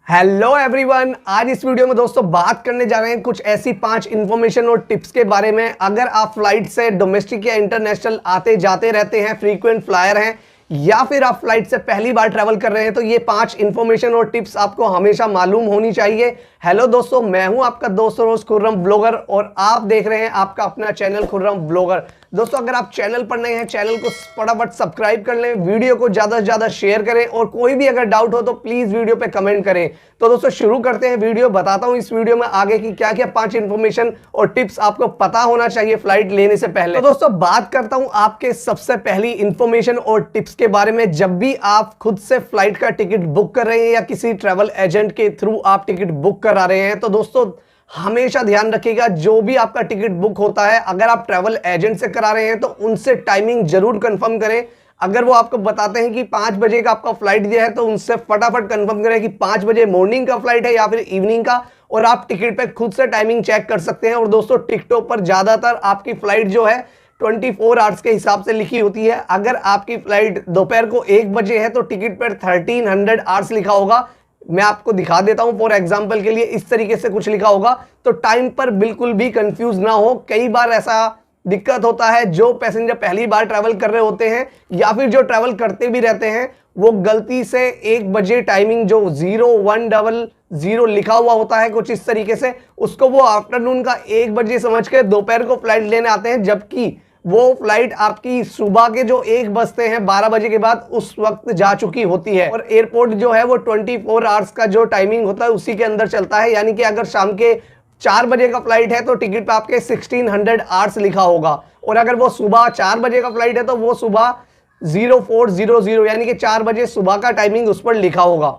Hello everyone, आज इस video में दोस्तों बात करने जा रहे हैं कुछ ऐसी 5 इंफॉर्मेशन और टिप्स के बारे में। अगर आप फ्लाइट से डोमेस्टिक या इंटरनेशनल आते जाते रहते हैं, फ्रीक्वेंट फ्लायर हैं या फिर आप फ्लाइट से पहली बार ट्रैवल कर रहे हैं, तो ये 5 इंफॉर्मेशन और टिप्स आपको हमेशा मालूम होनी चाहिए। हेलो दोस्तों, मैं हूं आपका दोस्त रोज खुर्रम ब्लॉगर और आप देख रहे हैं आपका अपना चैनल खुर्रम ब्लॉगर। दोस्तों, अगर आप चैनल पर नए हैं, चैनल को फटाफट सब्सक्राइब कर लें, वीडियो को ज़्यादा से ज़्यादा शेयर करें और कोई भी अगर डाउट हो तो प्लीज़ वीडियो पे कमेंट करें। तो दोस्तों शुरू करते हैं वीडियो। बताता हूं इस वीडियो में आगे की क्या क्या 5 इंफॉर्मेशन और टिप्स आपको पता होना चाहिए फ्लाइट लेने से पहले। तो दोस्तों बात करता हूं आपके सबसे पहली इंफॉर्मेशन और टिप्स के बारे में। जब भी आप खुद से फ्लाइट का टिकट बुक कर रहे हैं या किसी ट्रैवल एजेंट के थ्रू आप टिकट बुक करा रहे हैं, तो दोस्तों हमेशा ध्यान रखिएगा जो भी आपका टिकट बुक होता है, अगर आप ट्रैवल एजेंट से करा रहे हैं तो उनसे टाइमिंग जरूर कंफर्म करें। अगर वो आपको बताते हैं कि 5 बजे का आपका फ्लाइट दिया है तो उनसे फटाफट कंफर्म करें कि 5 बजे मॉर्निंग का फ्लाइट है या फिर इवनिंग का, और आप टिकट पे खुद से टाइमिंग चेक कर सकते हैं। और दोस्तों टिकटों पर ज्यादातर आपकी फ्लाइट जो है 24 आवर्स के हिसाब से लिखी होती है। अगर आपकी फ्लाइट दोपहर को 1 बजे है तो टिकट पर 1300 आवर्स लिखा होगा। मैं आपको दिखा देता हूं फॉर एग्जांपल के लिए, इस तरीके से कुछ लिखा होगा, तो टाइम पर बिल्कुल भी कंफ्यूज ना हो। कई बार ऐसा दिक्कत होता है, जो पैसेंजर पहली बार ट्रैवल कर रहे होते हैं या फिर जो ट्रैवल करते भी रहते हैं, वो गलती से 1 बजे टाइमिंग जो 0100 लिखा हुआ होता है कुछ इस तरीके से, उसको वो आफ्टरनून का 1 बजे समझ के दोपहर को फ्लाइट लेने आते हैं, जबकि वो फ्लाइट आपकी सुबह के जो 1 बजते हैं 12 बजे के बाद उस वक्त जा चुकी होती है। और एयरपोर्ट जो है वो 24 आवर्स का जो टाइमिंग होता है उसी के अंदर चलता है। यानी कि अगर शाम के 4 बजे का फ्लाइट है तो टिकट पे आपके 1600 आवर्स लिखा होगा, और अगर वो सुबह 4 बजे का फ्लाइट है तो वो सुबह 0400 यानी कि 4 बजे सुबह का टाइमिंग उस पर लिखा होगा।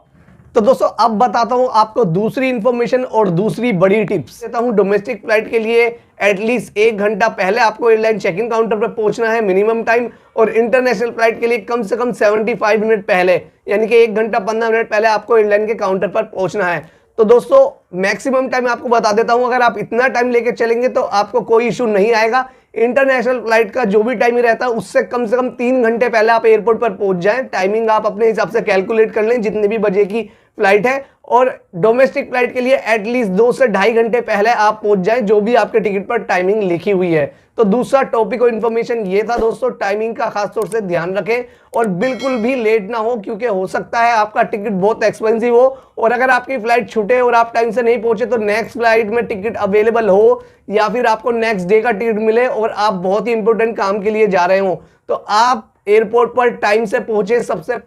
तो दोस्तों अब बताता हूं आपको दूसरी इंफॉर्मेशन और दूसरी बड़ी टिप्स देता हूं। डोमेस्टिक फ्लाइट के लिए एटलीस्ट 1 घंटा पहले आपको एयरलाइन चेक इन काउंटर पर पहुंचना है मिनिमम टाइम, और इंटरनेशनल फ्लाइट के लिए कम से कम 75 मिनट पहले, यानी कि 1 घंटा 15 मिनट पहले आपको एयरलाइन के काउंटर पर पहुंचना है। तो दोस्तों मैक्सिमम टाइम आपको बता देता हूं, अगर आप इतना टाइम लेके चलेंगे तो आपको कोई इशू नहीं आएगा। इंटरनेशनल फ्लाइट का जो भी टाइमिंग रहता है उससे कम से कम 3 घंटे पहले आप एयरपोर्ट पर पहुंच जाएं। टाइमिंग आप अपने हिसाब से कैलकुलेट कर लें जितने भी बजे की फ्लाइट है, और डोमेस्टिक फ्लाइट के लिए एटलीस्ट 2 से 2.5 घंटे पहले आप पहुंच जाएं जो भी आपके टिकट पर टाइमिंग लिखी हुई है। तो दूसरा टॉपिक और इन्फॉर्मेशन ये था दोस्तों, टाइमिंग का खासतौर से ध्यान रखें और बिल्कुल भी लेट ना हो, क्योंकि हो सकता है आपका टिकट बहुत एक्सपेंसिव हो और अगर आपकी फ्लाइट छूटे और आप टाइम से नहीं पहुंचे तो नेक्स्ट फ्लाइट में टिकट अवेलेबल हो या फिर आपको नेक्स्ट डे का टिकट मिले और आप बहुत ही इंपॉर्टेंट काम के लिए जा रहे हो, तो आप एयरपोर्ट पर टाइम से पहुंचे सबसे।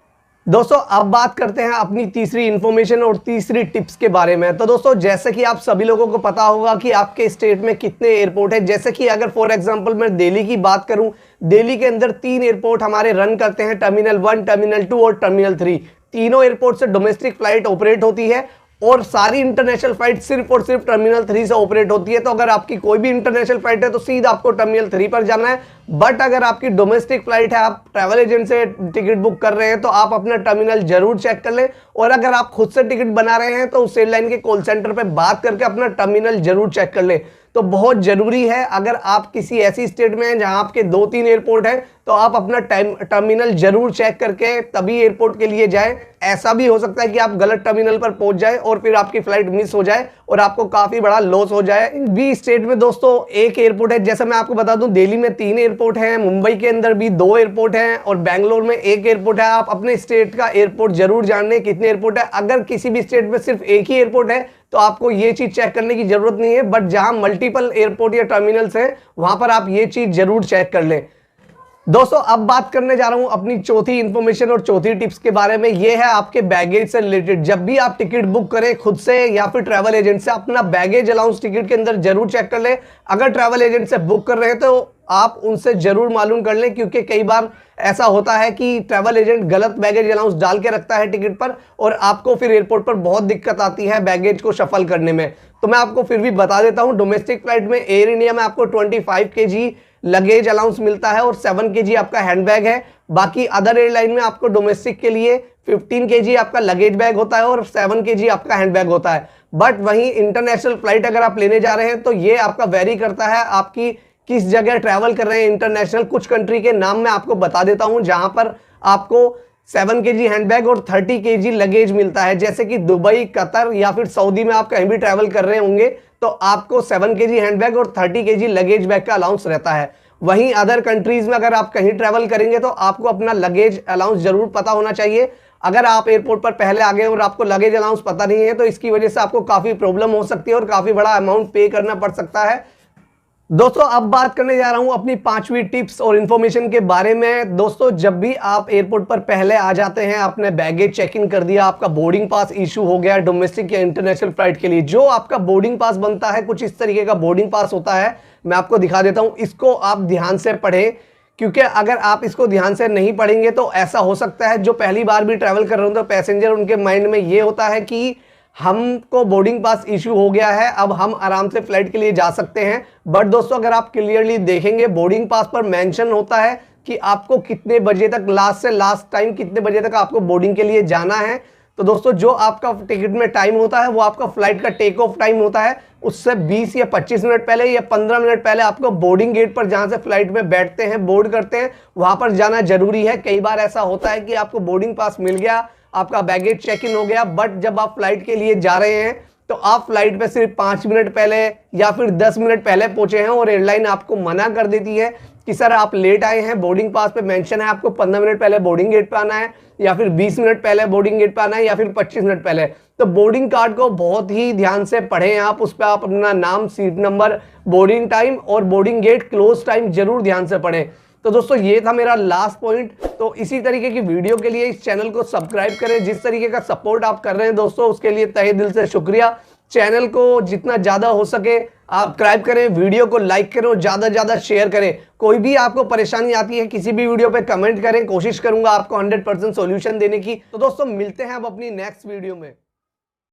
दोस्तों अब बात करते हैं अपनी तीसरी इंफॉर्मेशन और तीसरी टिप्स के बारे में। तो दोस्तों जैसे कि आप सभी लोगों को पता होगा कि आपके स्टेट में कितने एयरपोर्ट है। जैसे कि अगर फॉर एग्जांपल मैं दिल्ली की बात करूं, दिल्ली के अंदर 3 एयरपोर्ट हमारे रन करते हैं, टर्मिनल 1, टर्मिनल 2 और टर्मिनल 3। तीनों एयरपोर्ट से डोमेस्टिक फ्लाइट ऑपरेट होती है और सारी इंटरनेशनल फ्लाइट सिर्फ और सिर्फ टर्मिनल 3 से ऑपरेट होती है। तो अगर आपकी कोई भी इंटरनेशनल फ्लाइट है तो सीधा आपको टर्मिनल 3 पर जाना है। बट अगर आपकी डोमेस्टिक फ्लाइट है, आप ट्रैवल एजेंट से टिकट बुक कर रहे हैं, तो आप अपना टर्मिनल जरूर चेक कर लें, और अगर आप खुद से टिकट बना रहे हैं तो उस एयरलाइन के कॉल सेंटर पर बात करके अपना टर्मिनल जरूर चेक कर लें। तो बहुत जरूरी है, अगर आप किसी ऐसी स्टेट में हैं जहां आपके 2-3 एयरपोर्ट हैं तो आप अपना टर्मिनल जरूर चेक करके तभी एयरपोर्ट के लिए जाएं। ऐसा भी हो सकता है कि आप गलत टर्मिनल पर पहुंच जाए और फिर आपकी फ्लाइट मिस हो जाए और आपको काफी बड़ा लॉस हो जाए। भी स्टेट में दोस्तों 1 एयरपोर्ट है, जैसा मैं आपको बता दूं दिल्ली में 3 एयरपोर्ट हैं, मुंबई के अंदर भी 2 एयरपोर्ट हैं और बैंगलोर में 1 एयरपोर्ट है। आप अपने स्टेट का एयरपोर्ट जरूर जान लें कितने एयरपोर्ट है। अगर किसी भी स्टेट में सिर्फ 1 ही एयरपोर्ट है तो आपको ये चीज चेक करने की जरूरत नहीं है, बट जहां मल्टीपल एयरपोर्ट या टर्मिनल्स हैं वहां पर आप ये चीज जरूर चेक कर लें। दोस्तों अब बात करने जा रहा हूं अपनी चौथी इंफॉर्मेशन और चौथी टिप्स के बारे में। ये है आपके बैगेज से रिलेटेड। जब भी आप टिकट बुक करें खुद से या फिर ट्रैवल एजेंट से, अपना बैगेज अलाउंस टिकट के अंदर जरूर चेक कर लें। अगर ट्रैवल एजेंट से बुक कर रहे हैं तो आप उनसे जरूर मालूम कर लें, क्योंकि कई बार ऐसा होता है कि ट्रैवल एजेंट गलत बैगेज अलाउंस डाल के रखता है टिकट पर और आपको फिर एयरपोर्ट पर बहुत दिक्कत आती है बैगेज को शफल करने में। तो मैं आपको फिर भी बता देता हूं, डोमेस्टिक फ्लाइट में एयर इंडिया में आपको 25 kg लगेज अलाउंस मिलता है और 7 kg आपका हैंडबैग है। बाकी अदर एयरलाइन में आपको डोमेस्टिक के लिए 15 kg आपका लगेज बैग होता है और 7 kg आपका हैंडबैग होता है। बट वहीं इंटरनेशनल फ्लाइट अगर आप लेने जा रहे हैं तो ये आपका वेरी करता है आपकी किस जगह ट्रैवल कर रहे हैं इंटरनेशनल। कुछ कंट्री के नाम मैं आपको बता देता हूं जहां पर आपको 7 kg हैंडबैग और 30 kg लगेज मिलता है। जैसे कि दुबई, कतर या फिर सऊदी में आप कहीं भी ट्रैवल कर रहे होंगे तो आपको 7 kg हैंडबैग और 30 kg लगेज बैग का अलाउंस रहता है। वहीं अदर कंट्रीज में अगर आप कहीं ट्रैवल करेंगे तो आपको अपना लगेज अलाउंस जरूर पता होना चाहिए। अगर आप एयरपोर्ट पर पहले आ गए और आपको लगेज अलाउंस पता नहीं है तो इसकी वजह से आपको काफी प्रॉब्लम हो सकती है और काफी बड़ा अमाउंट पे करना पड़ सकता है। दोस्तों अब बात करने जा रहा हूं अपनी 5वीं टिप्स और इन्फॉर्मेशन के बारे में। दोस्तों जब भी आप एयरपोर्ट पर पहले आ जाते हैं, आपने बैगेज चेक इन कर दिया, आपका बोर्डिंग पास इशू हो गया डोमेस्टिक या इंटरनेशनल फ्लाइट के लिए, जो आपका बोर्डिंग पास बनता है कुछ इस तरीके का बोर्डिंग पास होता है। मैं आपको दिखा देता हूं, इसको आप ध्यान से पढ़ें, क्योंकि अगर आप इसको ध्यान से नहीं पढ़ेंगे तो ऐसा हो सकता है जो पहली बार भी ट्रैवल कर रहे हो तो पैसेंजर उनके माइंड में ये होता है कि हमको बोर्डिंग पास इशू हो गया है, अब हम आराम से फ्लाइट के लिए जा सकते हैं। बट दोस्तों अगर आप क्लियरली देखेंगे बोर्डिंग पास पर मेंशन होता है कि आपको कितने बजे तक, लास्ट से लास्ट टाइम कितने बजे तक आपको बोर्डिंग के लिए जाना है। तो दोस्तों जो आपका टिकट में टाइम होता है वो आपका फ्लाइट का टेक ऑफ टाइम होता है, उससे 20 या 25 मिनट पहले या 15 मिनट पहले आपको बोर्डिंग गेट पर जहां से फ्लाइट में बैठते हैं, बोर्ड करते हैं, वहां पर जाना जरूरी है। कई बार ऐसा होता है कि आपको बोर्डिंग पास मिल गया, आपका बैगेज चेक इन हो गया, बट जब आप फ्लाइट के लिए जा रहे हैं तो आप फ्लाइट पे सिर्फ 5 मिनट पहले या फिर 10 मिनट पहले पहुंचे हैं और एयरलाइन आपको मना कर देती है कि सर आप लेट आए हैं, बोर्डिंग पास पे मेंशन है आपको 15 मिनट पहले बोर्डिंग गेट पे आना है या फिर 20 मिनट पहले बोर्डिंग गेट पे आना है या फिर 25 मिनट पहले। तो बोर्डिंग कार्ड को बहुत ही ध्यान से पढ़ें आप, उस पर आप अपना नाम, सीट नंबर, बोर्डिंग टाइम और बोर्डिंग गेट क्लोज टाइम जरूर ध्यान से पढ़ें। तो दोस्तों ये था मेरा लास्ट पॉइंट। तो इसी तरीके की वीडियो के लिए इस चैनल को सब्सक्राइब करें। जिस तरीके का सपोर्ट आप कर रहे हैं दोस्तों उसके लिए तहे दिल से शुक्रिया। चैनल को जितना ज्यादा हो सके आप सब्सक्राइब करें, वीडियो को लाइक करें और ज्यादा ज्यादा शेयर करें। कोई भी आपको परेशानी आती है किसी भी वीडियो पे कमेंट करें, कोशिश करूंगा आपको 100% सॉल्यूशन देने की। तो दोस्तों मिलते हैं अब अपनी नेक्स्ट वीडियो में।